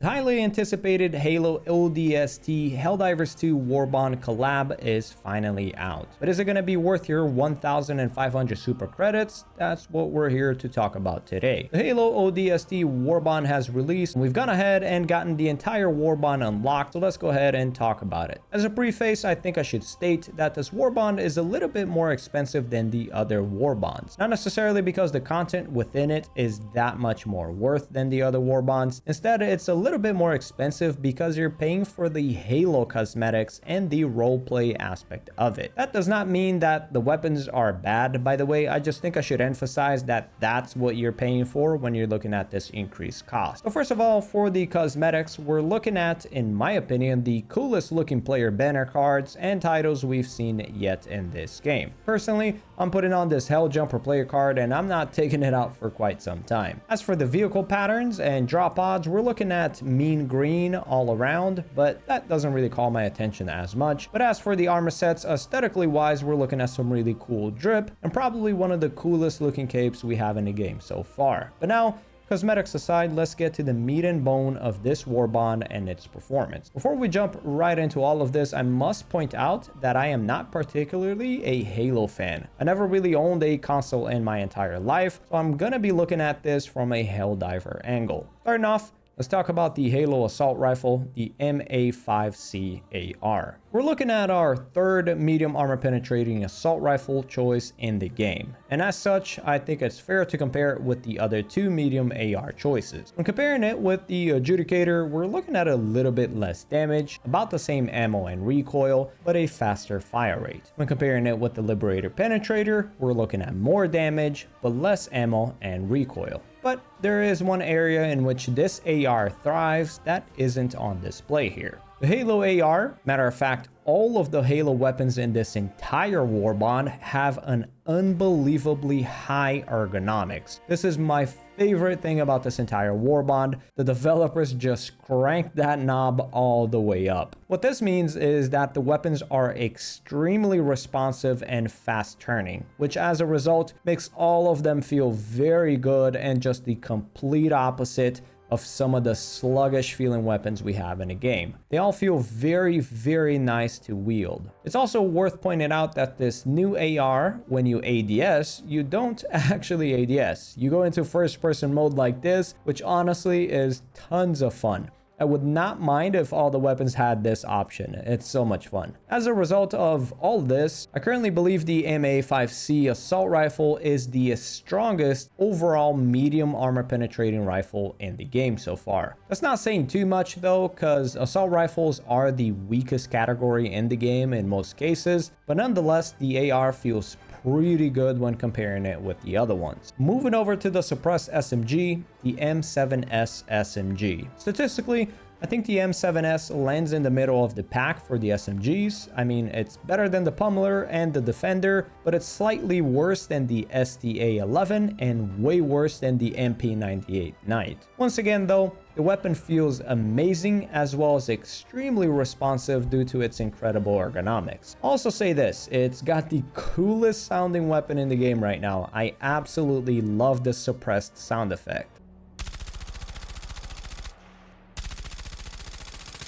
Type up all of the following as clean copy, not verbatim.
The highly anticipated Halo ODST Helldivers 2 Warbond collab is finally out. But is it going to be worth your 1,500 super credits? That's what we're here to talk about today. The Halo ODST Warbond has released, and we've gone ahead and gotten the entire Warbond unlocked, so let's go ahead and talk about it. As a preface, I think I should state that this Warbond is a little bit more expensive than the other Warbonds. Not necessarily because the content within it is that much more worth than the other Warbonds. Instead, it's a little bit more expensive because you're paying for the Halo cosmetics and the roleplay aspect of it. That does not mean that the weapons are bad, by the way. I just think I should emphasize that that's what you're paying for when you're looking at this increased cost. So first of all, for the cosmetics, we're looking at, in my opinion, the coolest looking player banner cards and titles we've seen yet in this game. Personally, I'm putting on this Hell Jumper player card and I'm not taking it out for quite some time. As for the vehicle patterns and drop odds, we're looking at mean green all around, but that doesn't really call my attention as much. But as for the armor sets, aesthetically wise, we're looking at some really cool drip and probably one of the coolest looking capes we have in the game so far. But now, cosmetics aside, let's get to the meat and bone of this Warbond and its performance. Before we jump right into all of this, I must point out that I am not particularly a Halo fan. I never really owned a console in my entire life, so I'm gonna be looking at this from a Helldiver angle. Starting off, let's talk about the Halo assault rifle, the M90A AR. We're looking at our third medium armor penetrating assault rifle choice in the game. And as such, I think it's fair to compare it with the other two medium AR choices. When comparing it with the Adjudicator, we're looking at a little bit less damage, about the same ammo and recoil, but a faster fire rate. When comparing it with the Liberator Penetrator, we're looking at more damage, but less ammo and recoil. But there is one area in which this AR thrives that isn't on display here. The Halo AR, matter of fact, all of the Halo weapons in this entire Warbond have an unbelievably high ergonomics. This is my favorite thing about this entire Warbond. The developers just cranked that knob all the way up. What this means is that the weapons are extremely responsive and fast turning, which as a result makes all of them feel very good and just the complete opposite of some of the sluggish feeling weapons we have in the game. They all feel very, very nice to wield. It's also worth pointing out that this new AR, when you ADS, you don't actually ADS. You go into first person mode like this, which honestly is tons of fun. I would not mind if all the weapons had this option. It's so much fun. As a result of all this, I currently believe the M85C assault rifle is the strongest overall medium armor penetrating rifle in the game so far. That's not saying too much though, because assault rifles are the weakest category in the game in most cases, but nonetheless, the AR feels pretty good when comparing it with the other ones. Moving over to the suppressed SMG, the M7S SMG. Statistically, I think the M7S lands in the middle of the pack for the SMGs. I mean, it's better than the Pummeler and the Defender, but it's slightly worse than the STA11 and way worse than the MP98 Knight. Once again though, the weapon feels amazing as well as extremely responsive due to its incredible ergonomics. I'll also say this, it's got the coolest sounding weapon in the game right now. I absolutely love the suppressed sound effect.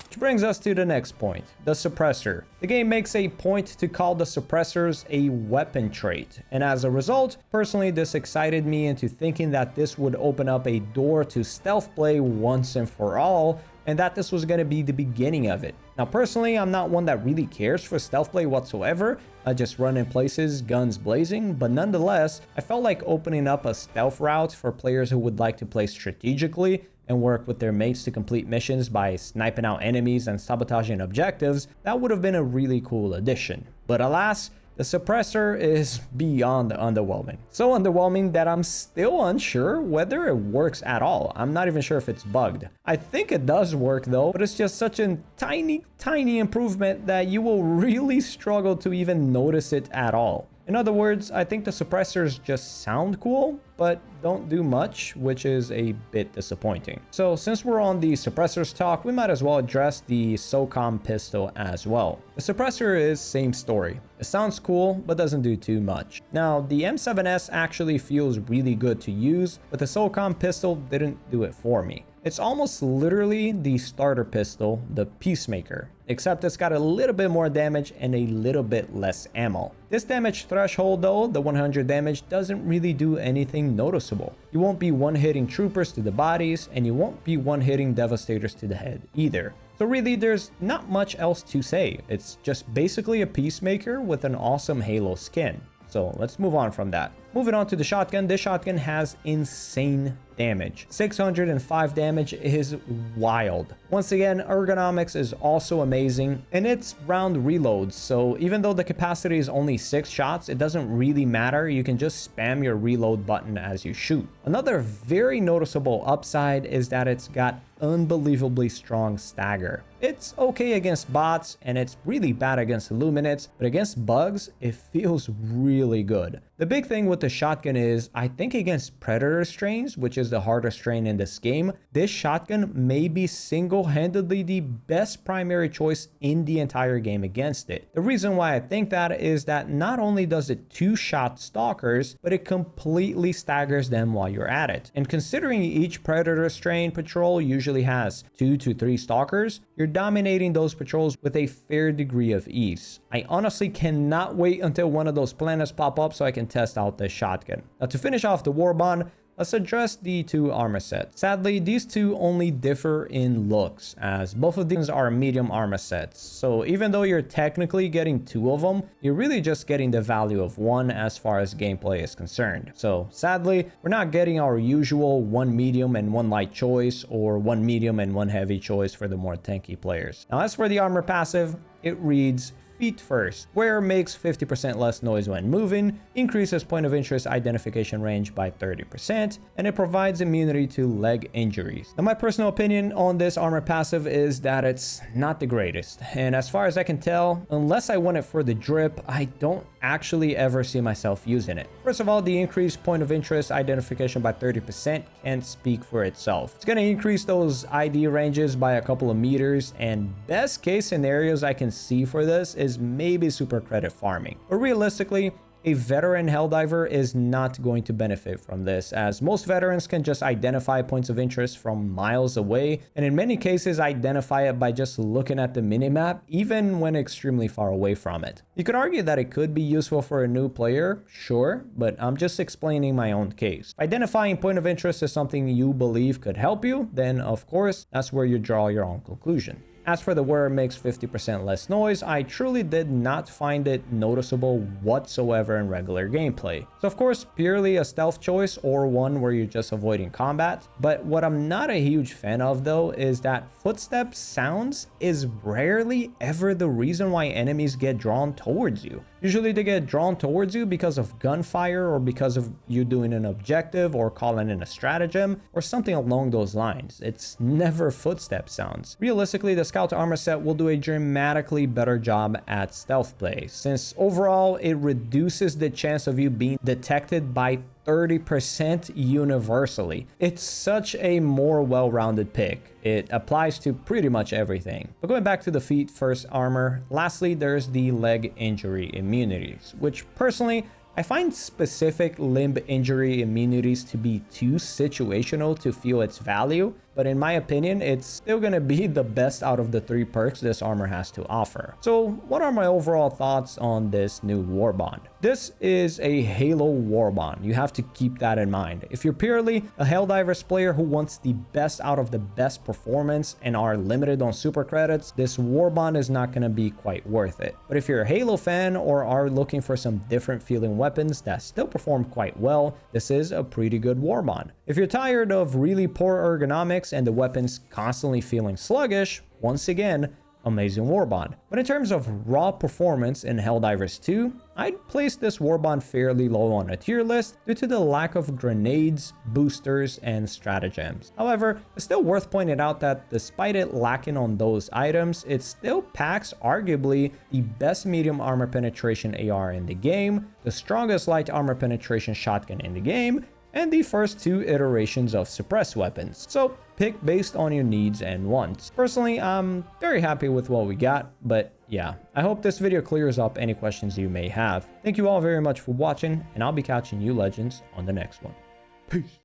Which brings us to the next point, the suppressor. The game makes a point to call the suppressors a weapon trait, and as a result, personally this excited me into thinking that this would open up a door to stealth play once and for all, and that this was going to be the beginning of it. Now personally, I'm not one that really cares for stealth play whatsoever. I just run in places, guns blazing, but nonetheless, I felt like opening up a stealth route for players who would like to play strategically and work with their mates to complete missions by sniping out enemies and sabotaging objectives, that would have been a really cool addition. But alas, the suppressor is beyond underwhelming. So underwhelming that I'm still unsure whether it works at all. I'm not even sure if it's bugged. I think it does work though, but it's just such a tiny improvement that you will really struggle to even notice it at all. In other words, I think the suppressors just sound cool, but don't do much, which is a bit disappointing. So since we're on the suppressors talk, we might as well address the SOCOM Pistol as well. The suppressor is same story. It sounds cool, but doesn't do too much. Now, the M7S actually feels really good to use, but the SOCOM Pistol didn't do it for me. It's almost literally the starter pistol, the Peacemaker, except it's got a little bit more damage and a little bit less ammo. This damage threshold though, the 100 damage, doesn't really do anything noticeable. You won't be one-hitting troopers to the bodies, and you won't be one-hitting devastators to the head either. So really, there's not much else to say. It's just basically a Peacemaker with an awesome Halo skin. So let's move on from that. Moving on to the shotgun. This shotgun has insane damage. 605 damage is wild. Once again, ergonomics is also amazing, and it's round reloads. So even though the capacity is only 6 shots, it doesn't really matter. You can just spam your reload button as you shoot. Another very noticeable upside is that it's got unbelievably strong stagger. It's okay against bots, and it's really bad against Illuminates, but against bugs, it feels really good. The big thing with the shotgun is, I think against Predator strains, which is the hardest strain in this game, this shotgun may be single-handedly the best primary choice in the entire game against it. The reason why I think that is that not only does it two-shot stalkers, but it completely staggers them while you're at it. And considering each Predator strain patrol usually has 2 to 3 stalkers, you're dominating those patrols with a fair degree of ease. I honestly cannot wait until one of those planets pop up so I can test out this shotgun. Now, to finish off the Warbond, let's address the two armor sets. Sadly, these two only differ in looks, as both of these are medium armor sets. So even though you're technically getting 2 of them, you're really just getting the value of 1 as far as gameplay is concerned. So sadly, we're not getting our usual 1 medium and 1 light choice, or 1 medium and 1 heavy choice for the more tanky players. Now, as for the armor passive, it reads feet first, where makes 50% less noise when moving, increases point of interest identification range by 30%, and it provides immunity to leg injuries. Now, my personal opinion on this armor passive is that it's not the greatest, and as far as I can tell, unless I want it for the drip, I don't actually ever see myself using it. First of all, the increased point of interest identification by 30% can't speak for itself. It's going to increase those ID ranges by a couple of meters, and best case scenarios I can see for this is maybe super credit farming. But realistically, a veteran Helldiver is not going to benefit from this, as most veterans can just identify points of interest from miles away, and in many cases identify it by just looking at the minimap, even when extremely far away from it. You could argue that it could be useful for a new player, sure, but I'm just explaining my own case. If identifying point of interest is something you believe could help you, then of course, that's where you draw your own conclusion. As for the where it makes 50% less noise, I truly did not find it noticeable whatsoever in regular gameplay. So of course, purely a stealth choice or one where you're just avoiding combat. But what I'm not a huge fan of though is that footstep sounds is rarely ever the reason why enemies get drawn towards you. Usually they get drawn towards you because of gunfire or because of you doing an objective or calling in a stratagem or something along those lines. It's never footstep sounds. Realistically, the Scout armor set will do a dramatically better job at stealth play, since overall it reduces the chance of you being detected by 30% universally. It's such a more well-rounded pick. It applies to pretty much everything. But going back to the feet first armor, lastly, there's the leg injury immunities, which personally, I find specific limb injury immunities to be too situational to feel its value, but in my opinion, it's still going to be the best out of the 3 perks this armor has to offer. So what are my overall thoughts on this new Warbond? This is a Halo Warbond. You have to keep that in mind. If you're purely a Helldivers player who wants the best out of the best performance and are limited on super credits, this Warbond is not going to be quite worth it. But if you're a Halo fan or are looking for some different feeling weapons that still perform quite well, this is a pretty good Warbond. If you're tired of really poor ergonomics and the weapons constantly feeling sluggish, once again, amazing Warbond. But in terms of raw performance in Helldivers 2, I'd place this Warbond fairly low on a tier list due to the lack of grenades, boosters, and stratagems. However, it's still worth pointing out that despite it lacking on those items, it still packs arguably the best medium armor penetration AR in the game, the strongest light armor penetration shotgun in the game, and the first 2 iterations of suppressed weapons. So pick based on your needs and wants. Personally, I'm very happy with what we got, but yeah, I hope this video clears up any questions you may have. Thank you all very much for watching, and I'll be catching you legends on the next one. Peace.